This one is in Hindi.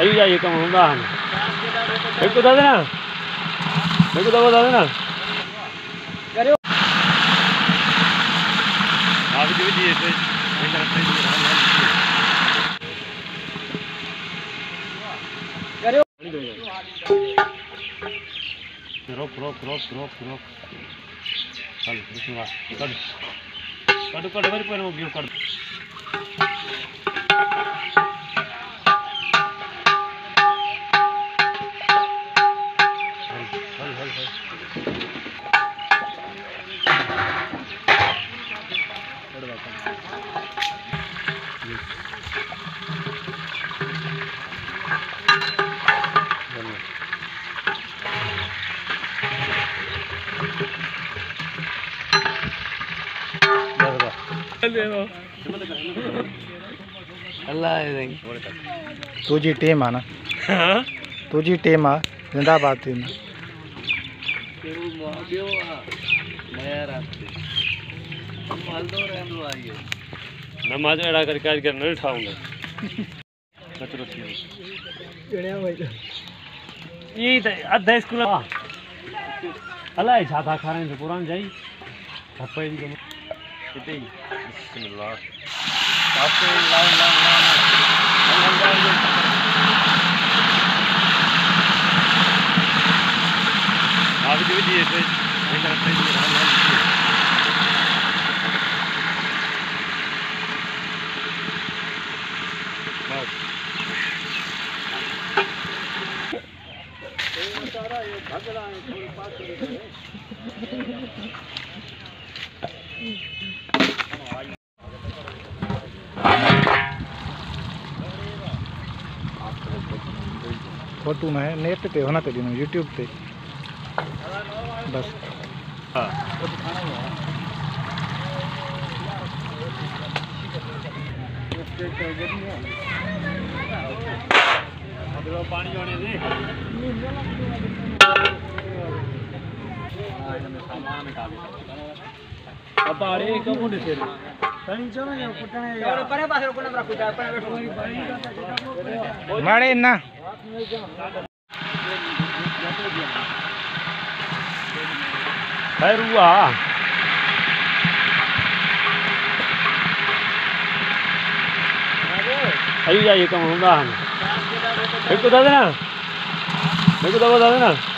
अभी जाइए कम होगा हम मेरे को बता देना मेरे को बता देना आप दीजिए रोक रोक रोक रोक रोक चल कट कट कट मेरे पैर में गिर कर तुझी टीम है ना तुझी टीम है जिंदाबाद टीम नमाज अड़ा करके आज कर नहीं उठाऊंगा ये अद्धा स्कूल अल्लाह छाता खा रहे हैं पुरान जाई थप्पे दी कितने बिस्मिल्लाह ताते ला ला ला आप दीजिए फोटो ना है नेट पे होना चाहिए यूट्यूब पे बस पानी होने दे अब आड़े कब होने से मारे ना रुआ अभी जाइए कम होगा हम मेरे को बता देना